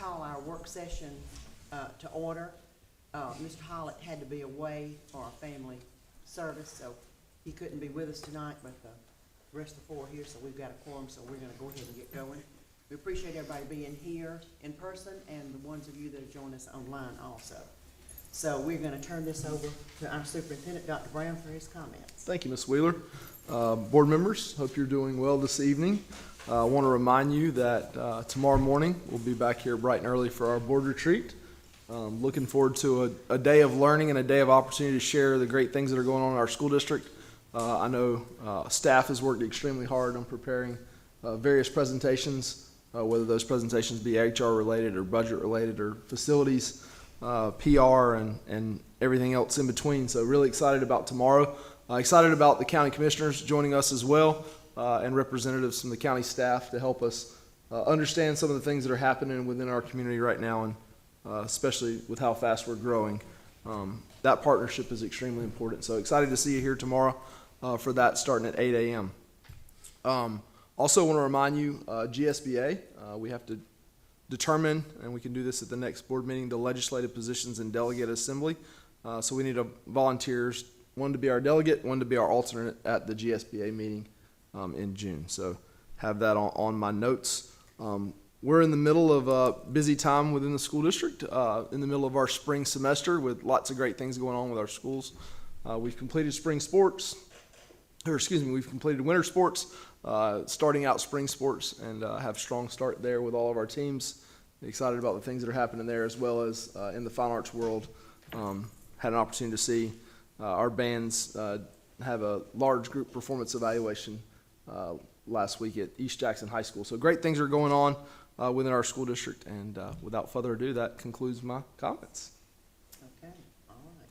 call our work session to order. Mr. Hollett had to be away for a family service, so he couldn't be with us tonight, but the rest of the four are here, so we've got a quorum, so we're gonna go ahead and get going. We appreciate everybody being here in person and the ones of you that have joined us online also. So we're gonna turn this over to our superintendent, Dr. Brown, for his comments. Thank you, Ms. Wheeler. Board members, hope you're doing well this evening. I want to remind you that tomorrow morning we'll be back here bright and early for our board retreat. Looking forward to a day of learning and a day of opportunity to share the great things that are going on in our school district. I know staff has worked extremely hard on preparing various presentations, whether those presentations be HR related or budget related or facilities, PR, and everything else in between. So really excited about tomorrow. Excited about the county commissioners joining us as well, and representatives from the county staff to help us understand some of the things that are happening within our community right now, and especially with how fast we're growing. That partnership is extremely important. So excited to see you here tomorrow for that, starting at 8 a.m. Also want to remind you, GSBA, we have to determine, and we can do this at the next board meeting, the legislative positions in delegate assembly. So we need volunteers, one to be our delegate, one to be our alternate at the GSBA meeting in June. So have that on my notes. We're in the middle of a busy time within the school district, in the middle of our spring semester with lots of great things going on with our schools. We've completed we've completed winter sports, starting out spring sports, and have a strong start there with all of our teams. Excited about the things that are happening there, as well as in the fine arts world. Had an opportunity to see our bands have a large group performance evaluation last week at East Jackson High School. So great things are going on within our school district, and without further ado, that concludes my comments. Okay, all right.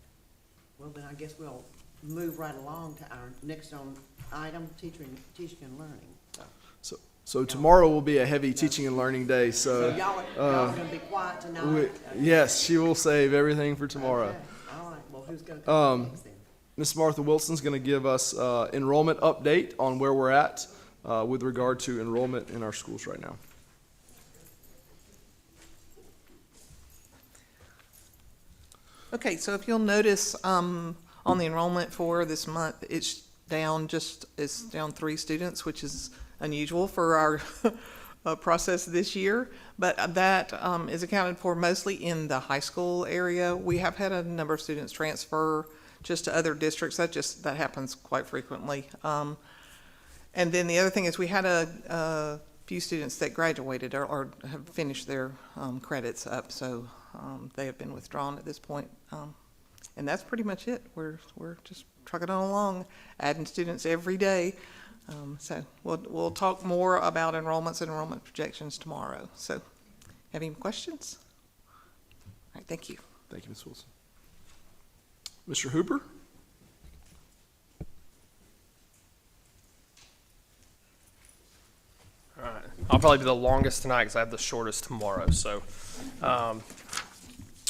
Well, then I guess we'll move right along to our next item, teaching and learning. So tomorrow will be a heavy teaching and learning day. So y'all are going to be quiet tonight? Yes, she will save everything for tomorrow. Okay. All right, well, who's going to come next then? Ms. Martha Wilson's going to give us enrollment update on where we're at with regard to enrollment in our schools right now. Okay, so if you'll notice on the enrollment for this month, it's down 3 students, which is unusual for our process this year, but that is accounted for mostly in the high school area. We have had a number of students transfer just to other districts. That happens quite frequently. And then the other thing is we had a few students that graduated or have finished their credits up, so they have been withdrawn at this point. And that's pretty much it. We're just trucking on along, adding students every day. So we'll talk more about enrollments and enrollment projections tomorrow. So, have any questions? All right, thank you. Thank you, Ms. Wilson. Mr. Hooper? All right. I'll probably be the longest tonight because I have the shortest tomorrow. So,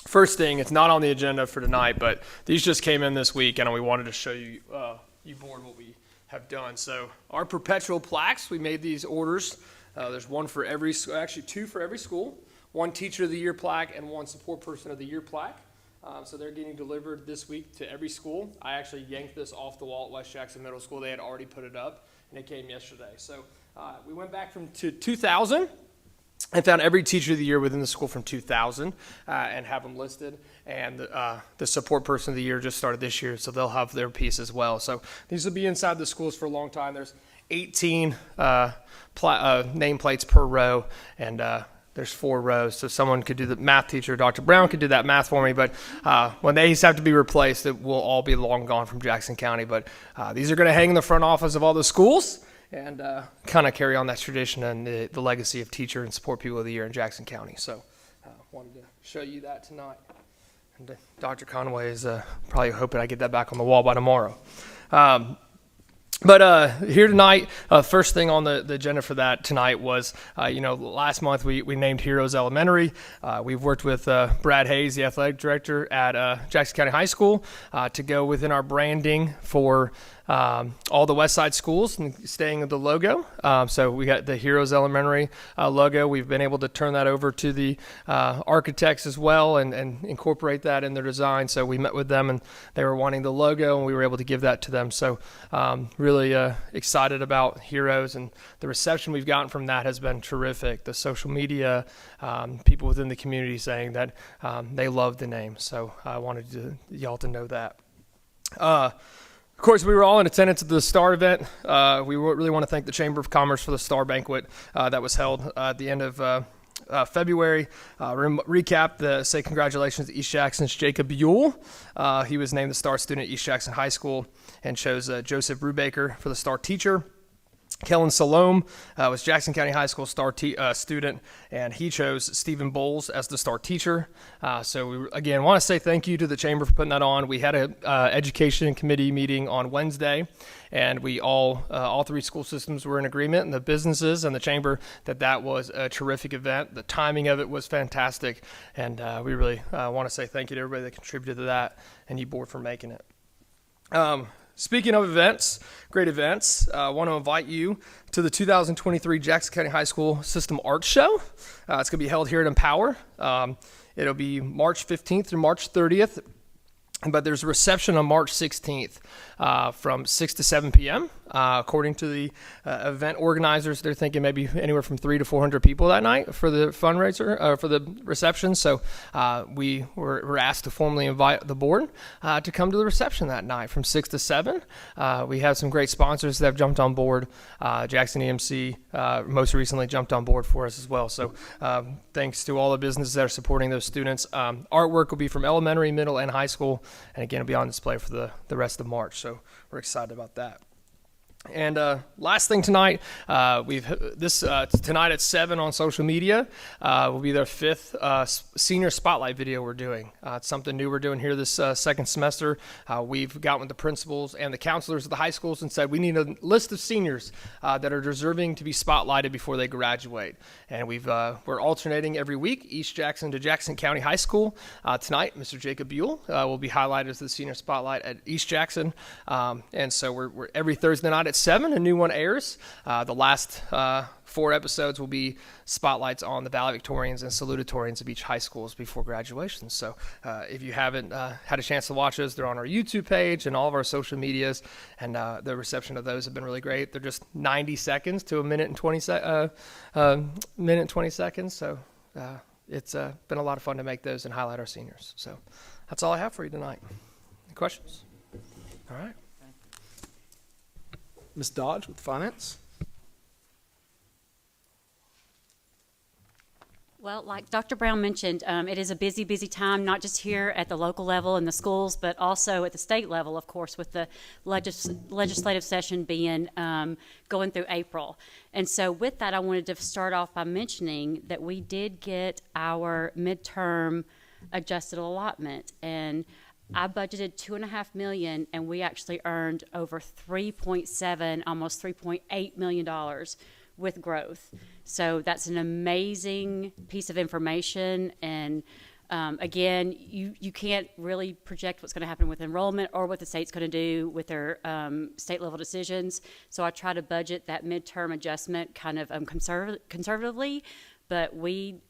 first thing, it's not on the agenda for tonight, but these just came in this week, and we wanted to show you, you board, what we have done. So, our perpetual plaques, we made these orders. There's one for every, actually 2 for every school, 1 Teacher of the Year plaque and 1 Support Person of the Year plaque. So they're getting delivered this week to every school. I actually yanked this off the wall at West Jackson Middle School. They had already put it up, and it came yesterday. So we went back to 2000 and found every Teacher of the Year within the school from 2000 and have them listed. And the Support Person of the Year just started this year, so they'll have their piece as well. So these will be inside the schools for a long time. There's 18 nameplates per row, and there's 4 rows, so someone could do the math teacher, Dr. Brown could do that math for me, but when these have to be replaced, it will all be long gone from Jackson County. But these are going to hang in the front office of all the schools and kind of carry on that tradition and the legacy of Teacher and Support People of the Year in Jackson County. So wanted to show you that tonight. And Dr. Conway is probably hoping I get that back on the wall by tomorrow. But here tonight, first thing on the agenda for that tonight was, last month we named Heroes Elementary. We've worked with Brad Hayes, the athletic director at Jackson County High School, to go within our branding for all the West Side schools and staying with the logo. So we got the Heroes Elementary logo. We've been able to turn that over to the architects as well and incorporate that in their design. So we met with them and they were wanting the logo and we were able to give that to them. So really excited about Heroes, and the reception we've gotten from that has been terrific. The social media, people within the community saying that they love the name. So I wanted y'all to know that. Of course, we were all in attendance at the STAR event. We really want to thank the Chamber of Commerce for the STAR banquet that was held at the end of February. Say congratulations to East Jackson's Jacob Buell. He was named the STAR student at East Jackson High School and chose Joseph Brubaker for the STAR teacher. Kellen Salome was Jackson County High School STAR student, and he chose Stephen Bowles as the STAR teacher. So we, again, want to say thank you to the Chamber for putting that on. We had an education committee meeting on Wednesday, and we all three school systems were in agreement, and the businesses and the Chamber, that was a terrific event. The timing of it was fantastic, and we really want to say thank you to everybody that contributed to that, and you board for making it. Speaking of events, great events, I want to invite you to the 2023 Jackson County High School System Art Show. It's going to be held here at Empower. It'll be March 15th through March 30th, but there's a reception on March 16th from 6 to 7 p.m. According to the event organizers, they're thinking maybe anywhere from 300 to 400 people that night for the fundraiser, for the reception. So we were asked to formally invite the board to come to the reception that night from 6 to 7. We have some great sponsors that have jumped on board. Jackson EMC most recently jumped on board for us as well. So thanks to all the businesses that are supporting those students. Artwork will be from elementary, middle, and high school. And again, it'll be on display for the rest of March. So we're excited about that. And last thing tonight, tonight at 7 on social media will be their 5th senior spotlight video we're doing. It's something new we're doing here this second semester. We've gotten with the principals and the counselors of the high schools and said we need a list of seniors that are deserving to be spotlighted before they graduate. And we're alternating every week, East Jackson to Jackson County High School. Tonight, Mr. Jacob Buell will be highlighted as the senior spotlight at East Jackson. And so we're every Thursday night at 7, a new one airs. The last 4 episodes will be spotlights on the valedictorians and salutatorians of each high schools before graduation. So if you haven't had a chance to watch those, they're on our YouTube page and all of our social medias, and the reception of those have been really great. They're just 90 seconds to a minute and 20 seconds. So it's been a lot of fun to make those and highlight our seniors. So that's all I have for you tonight. Any questions? All right. Ms. Dodge with Finance. Well, like Dr. Brown mentioned, it is a busy, busy time, not just here at the local level in the schools, but also at the state level, of course, with the legislative session being going through April. And so with that, I wanted to start off by mentioning that we did get our midterm adjusted allotment, and I budgeted $2.5 million, and we actually earned over $3.7, almost $3.8 million with growth. So that's an amazing piece of information. And again, you can't really project what's going to happen with enrollment or what the state's going to do with their state level decisions. So I try to budget that midterm adjustment kind of conservatively, but we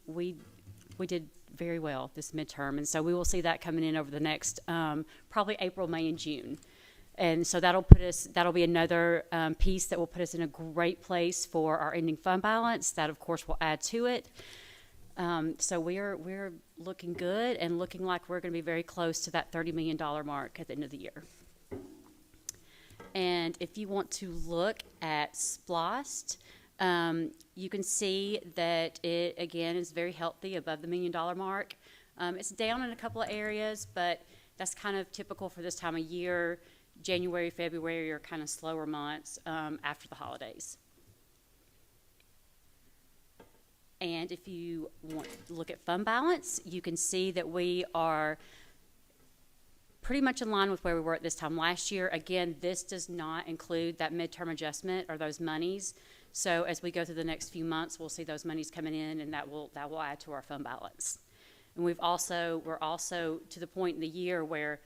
did very well this midterm, and so we will see that coming in over the next probably April, May, and June. And so that'll be another piece that will put us in a great place for our ending fund balance. That, of course, will add to it. So we're looking good and looking like we're going to be very close to that $30 million mark at the end of the year. And if you want to look at SPLOST, you can see that it, again, is very healthy, above the $1 million mark. It's down in a couple of areas, but that's kind of typical for this time of year. January, February are kind of slower months after the holidays. And if you want to look at fund balance, you can see that we are pretty much in line with where we were at this time last year. Again, this does not include that midterm adjustment or those monies. So as we go through the next few months, we'll see those monies coming in, and that will add to our fund balance. And we're also to the point in the year where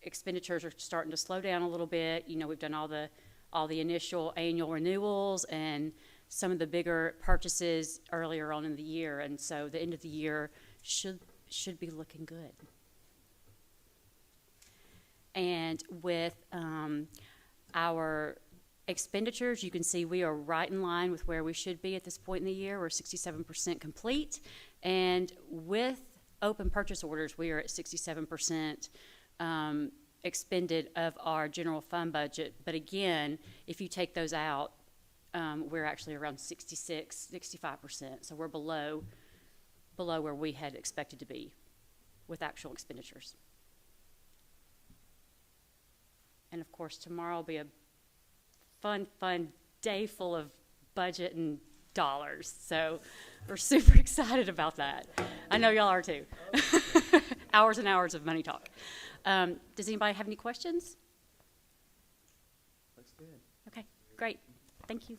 expenditures are starting to slow down a little bit. You know, we've done all the initial annual renewals and some of the bigger purchases earlier on in the year, and so the end of the year should be looking good. And with our expenditures, you can see we are right in line with where we should be at this point in the year. We're 67% complete, and with open purchase orders, we are at 67% expended of our general fund budget. But again, if you take those out, we're actually around 65%. So we're below where we had expected to be with actual expenditures. And of course, tomorrow will be a fun day full of budget and dollars. So we're super excited about that. I know y'all are too. Hours and hours of money talk. Does anybody have any questions? Looks good. Okay, great. Thank you.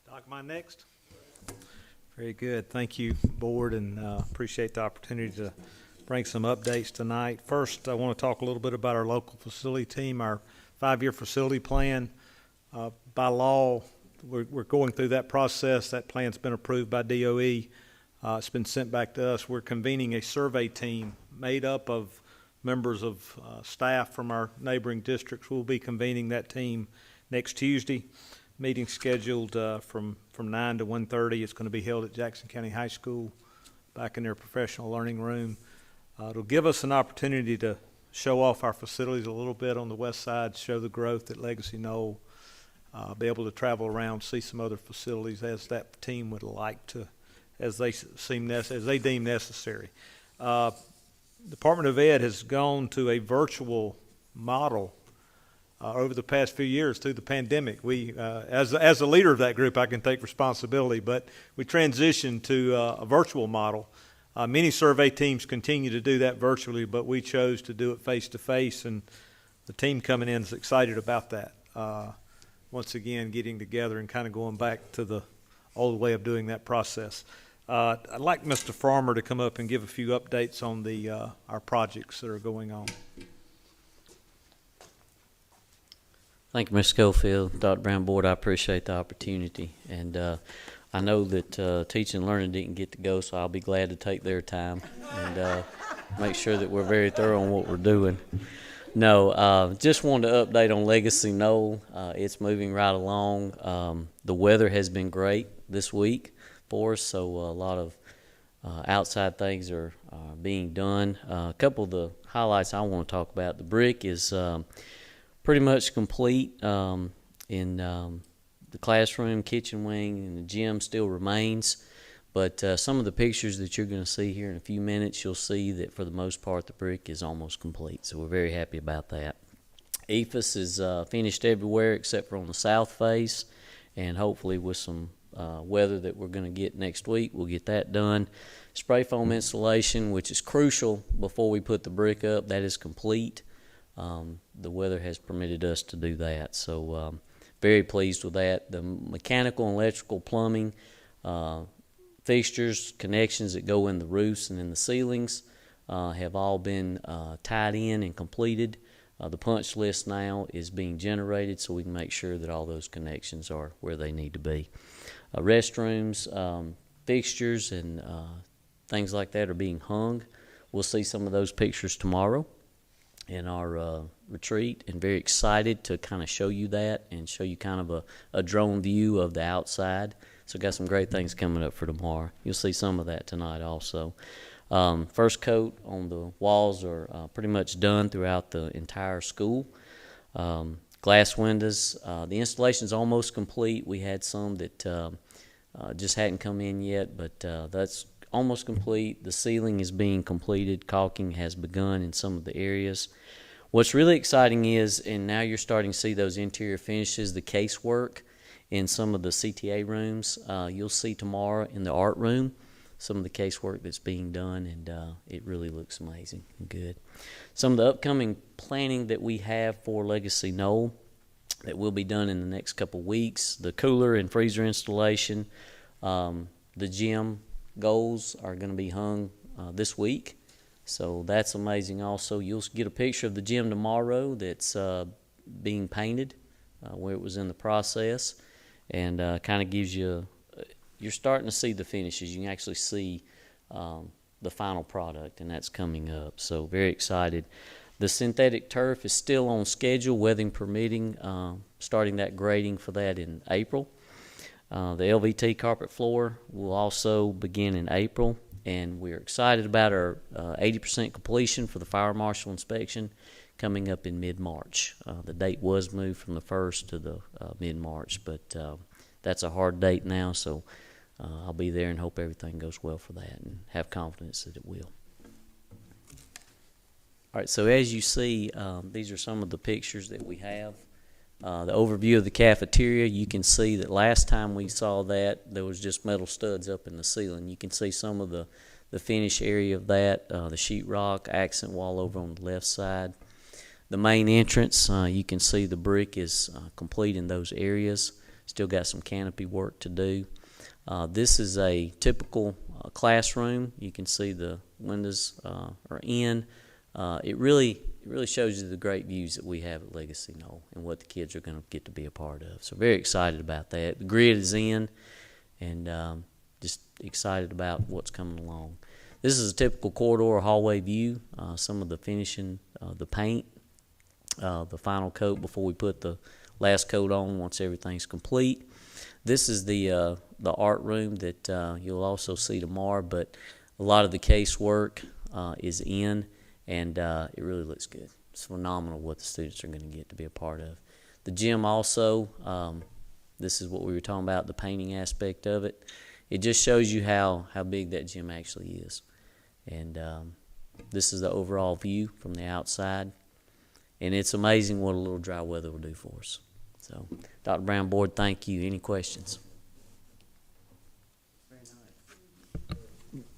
Doc, am I next? Very good. Thank you, Board, and appreciate the opportunity to bring some updates tonight. First, I want to talk a little bit about our local facility team, our 5-year facility plan. By law, we're going through that process. That plan's been approved by DOE. It's been sent back to us. We're convening a survey team made up of members of staff from our neighboring districts. We'll be convening that team next Tuesday. Meeting scheduled from 9 to 1:30. It's going to be held at Jackson County High School back in their professional learning room. It'll give us an opportunity to show off our facilities a little bit on the west side, show the growth at Legacy Knoll, be able to travel around, see some other facilities as that team would like to, as they deem necessary. Department of Ed has gone to a virtual model over the past few years through the pandemic. We, as a leader of that group, I can take responsibility, but we transitioned to a virtual model. Many survey teams continue to do that virtually, but we chose to do it face-to-face, and the team coming in is excited about that. Once again, getting together and kind of going back to the old way of doing that process. I'd like Mr. Farmer to come up and give a few updates on our projects that are going on. Thank you, Mr. Schofield. Dr. Brown, Board, I appreciate the opportunity. And I know that Teaching and Learning didn't get to go, so I'll be glad to take their time and make sure that we're very thorough on what we're doing. No, just wanted to update on Legacy Knoll. It's moving right along. The weather has been great this week for us, so a lot of outside things are being done. A couple of the highlights I want to talk about. The brick is pretty much complete in the classroom, kitchen wing, and the gym still remains. But some of the pictures that you're going to see here in a few minutes, you'll see that for the most part the brick is almost complete. So we're very happy about that. EFS is finished everywhere except for on the south face, and hopefully with some weather that we're going to get next week, we'll get that done. Spray foam installation, which is crucial before we put the brick up, that is complete. The weather has permitted us to do that, so very pleased with that. The mechanical and electrical plumbing, fixtures, connections that go in the roofs and in the ceilings have all been tied in and completed. The punch list now is being generated so we can make sure that all those connections are where they need to be. Restrooms, fixtures, and things like that are being hung. We'll see some of those pictures tomorrow in our retreat, and very excited to kind of show you that and show you kind of a drone view of the outside. So got some great things coming up for tomorrow. You'll see some of that tonight also. First coat on the walls are pretty much done throughout the entire school. Glass windows, the installation's almost complete. We had some that just hadn't come in yet, but that's almost complete. The ceiling is being completed. Caulking has begun in some of the areas. What's really exciting is, and now you're starting to see those interior finishes, the casework in some of the CTA rooms. You'll see tomorrow in the art room some of the casework that's being done, and it really looks amazing and good. Some of the upcoming planning that we have for Legacy Knoll that will be done in the next couple weeks, the cooler and freezer installation, the gym goals are going to be hung this week. So that's amazing also. You'll get a picture of the gym tomorrow that's being painted, where it was in the process, and kind of gives you, you're starting to see the finishes. You can actually see the final product, and that's coming up. So very excited. The synthetic turf is still on schedule, weather permitting, starting that grading for that in April. The LVT carpet floor will also begin in April, and we're excited about our 80% completion for the fire marshal inspection coming up in mid-March. The date was moved from the 1st to the mid-March, but that's a hard date now, so I'll be there and hope everything goes well for that and have confidence that it will. All right, so as you see, these are some of the pictures that we have. The overview of the cafeteria, you can see that last time we saw that, there was just metal studs up in the ceiling. You can see some of the finish area of that, the sheetrock, accent wall over on the left side. The main entrance, you can see the brick is complete in those areas. Still got some canopy work to do. This is a typical classroom. You can see the windows are in. It really shows you the great views that we have at Legacy Knoll and what the kids are going to get to be a part of. So very excited about that. The grid is in, and just excited about what's coming along. This is a typical corridor hallway view. Some of the finishing, the paint, the final coat before we put the last coat on once everything's complete. This is the art room that you'll also see tomorrow, but a lot of the casework is in. And it really looks good. It's phenomenal what the students are going to get to be a part of. The gym also, this is what we were talking about, the painting aspect of it. It just shows you how big that gym actually is. And this is the overall view from the outside. And it's amazing what a little dry weather will do for us. So, Dr. Brown, Board, thank you. Any questions?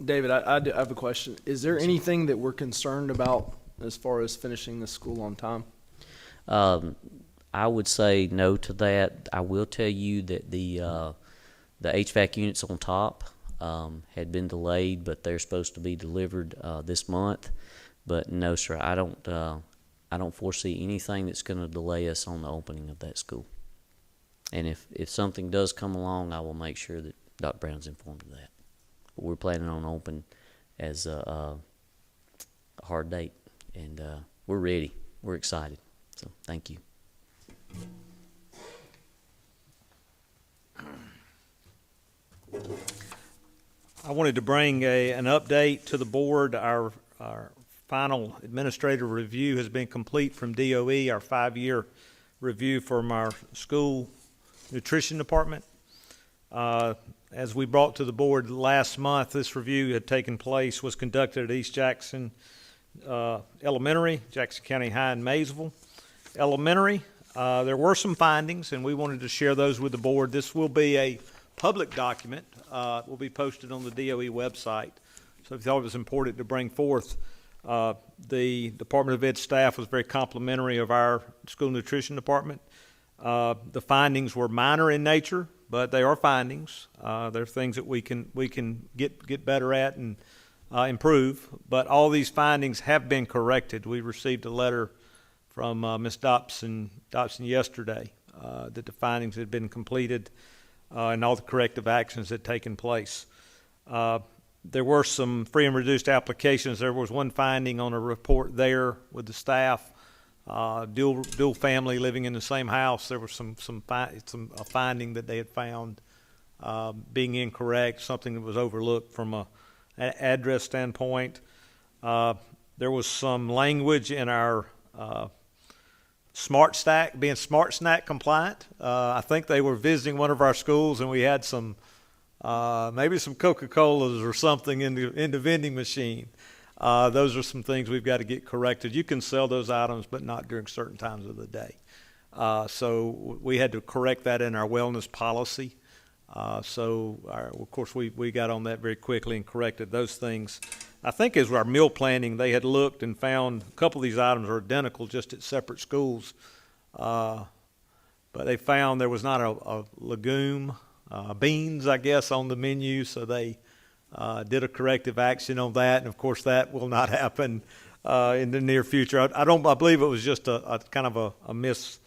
David, I have a question. Is there anything that we're concerned about as far as finishing the school on time? I would say no to that. I will tell you that the HVAC units on top had been delayed, but they're supposed to be delivered this month. But no, sir, I don't foresee anything that's going to delay us on the opening of that school. And if something does come along, I will make sure that Dr. Brown's informed of that. But we're planning on open as a hard date, and we're ready. We're excited. So thank you. I wanted to bring an update to the board. Our final administrative review has been complete from DOE, our 5-year review from our school nutrition department. As we brought to the board last month, this review had taken place, was conducted at East Jackson Elementary, Jackson County High in Maysville Elementary. There were some findings, and we wanted to share those with the board. This will be a public document. It will be posted on the DOE website. So I thought it was important to bring forth. The Department of Ed staff was very complimentary of our school nutrition department. The findings were minor in nature, but they are findings. They're things that we can get better at and improve. But all these findings have been corrected. We received a letter from Ms. Dobson yesterday that the findings had been completed and all the corrective actions had taken place. There were some free and reduced applications. There was one finding on a report there with the staff. Dual family living in the same house. There was a finding that they had found being incorrect, something that was overlooked from an address standpoint. There was some language in our Smart Stack being Smart Snack compliant. I think they were visiting one of our schools, and we had some maybe some Coca-Colas or something in the vending machine. Those are some things we've got to get corrected. You can sell those items, but not during certain times of the day. So we had to correct that in our wellness policy. Of course, we got on that very quickly and corrected those things. I think as our meal planning, they had looked and found a couple of these items are identical, just at separate schools. But they found there was not a legume, beans, I guess, on the menu, so they did a corrective action on that. And of course, that will not happen in the near future. I believe it was just a kind of a miss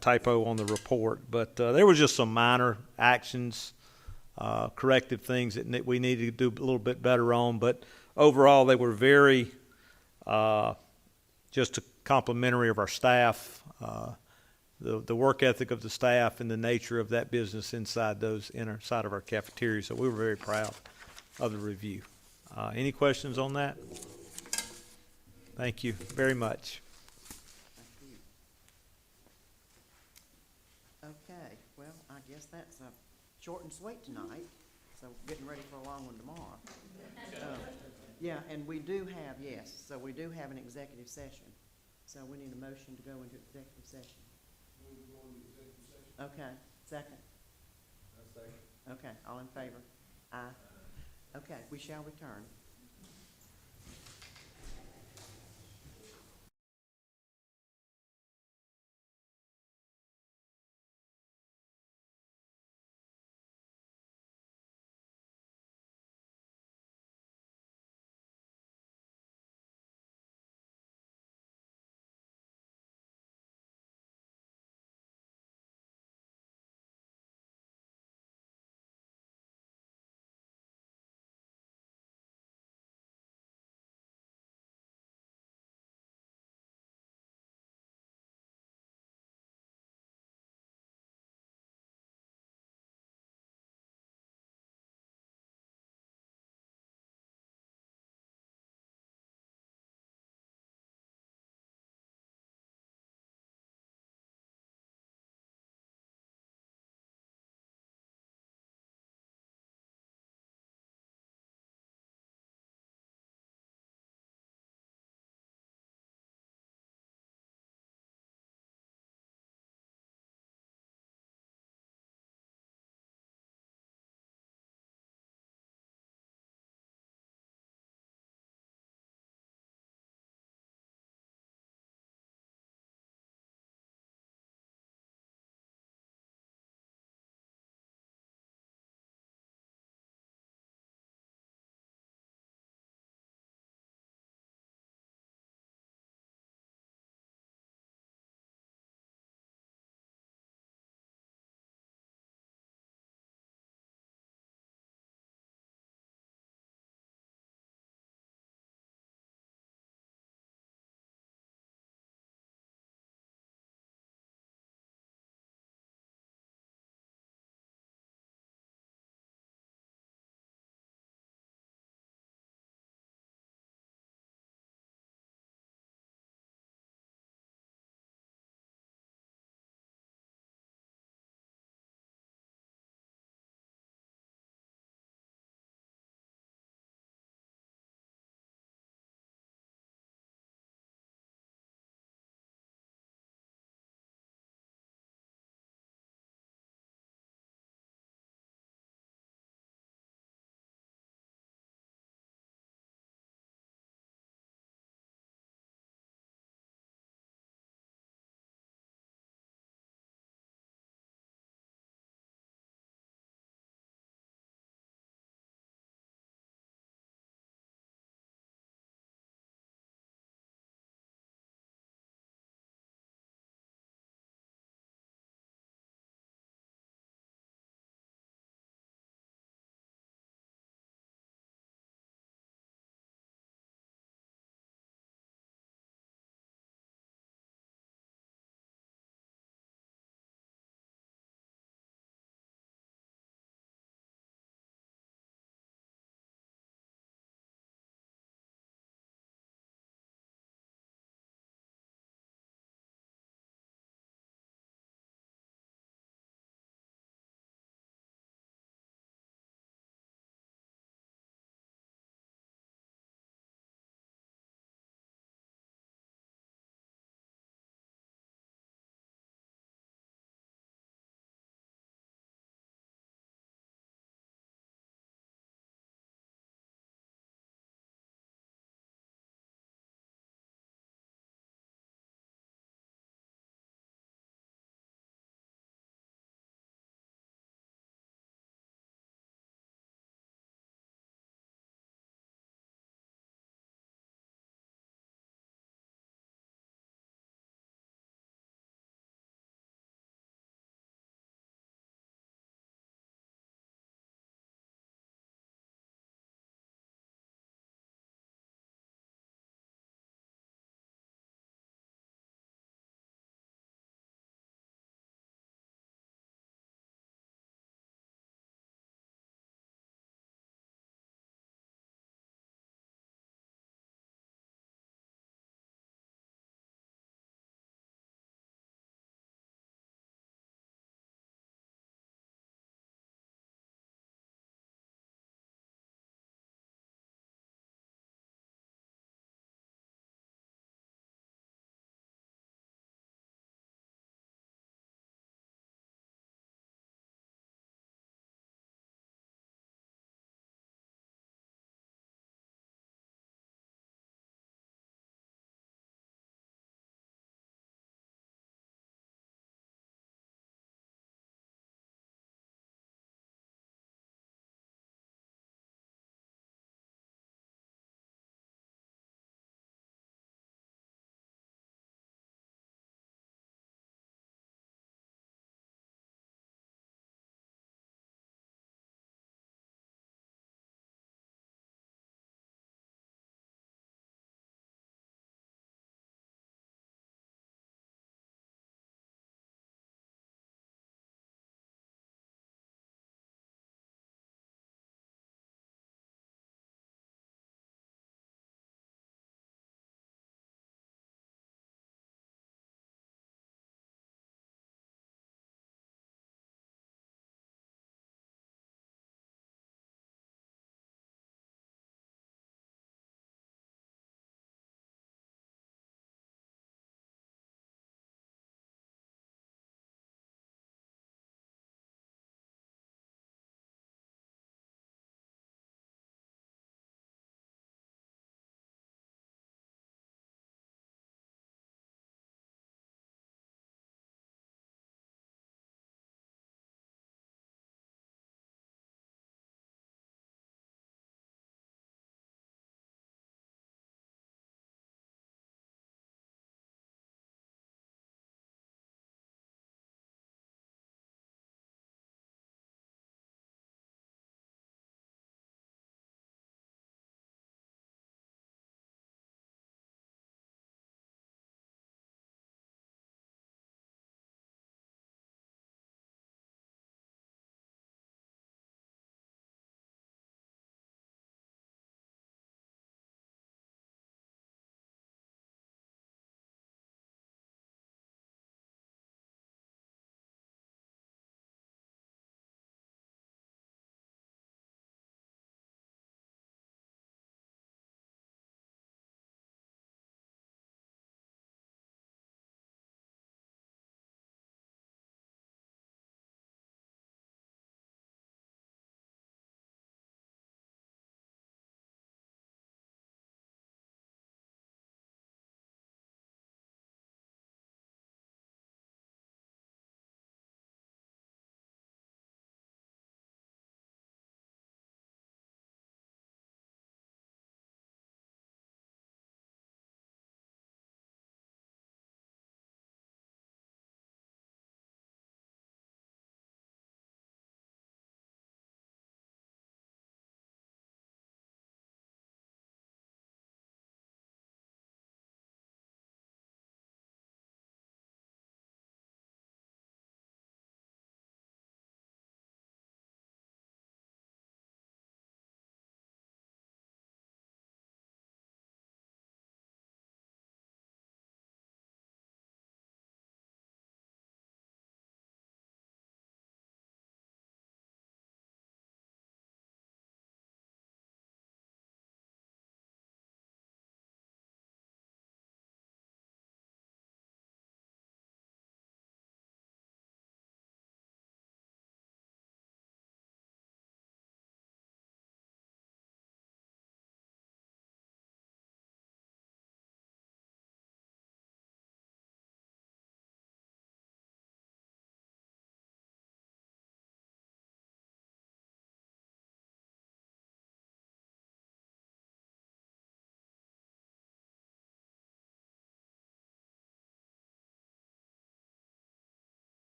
typo on the report, but there was just some minor actions, corrective things that we needed to do a little bit better on. But overall, they were very just complimentary of our staff, the work ethic of the staff, and the nature of that business inside of our cafeteria. So we were very proud of the review. Any questions on that? Thank you very much. Okay, well, I guess that's short and sweet tonight, so getting ready for a long one tomorrow. Yeah, and we do have, so we do have an executive session, so we need a motion to go into executive session. Okay, second? Okay, all in favor? Aye. Okay, we shall return.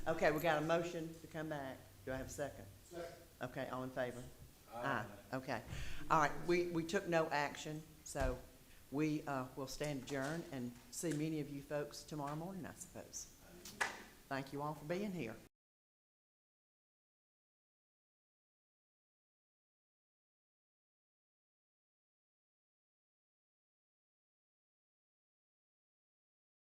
Okay, we got a motion to come back. Do I have a second? Second. Okay, all in favor? Aye. Okay. All right, we took no action, so we, will stand adjourned and see many of you folks tomorrow morning, I suppose. Thank you all for being here.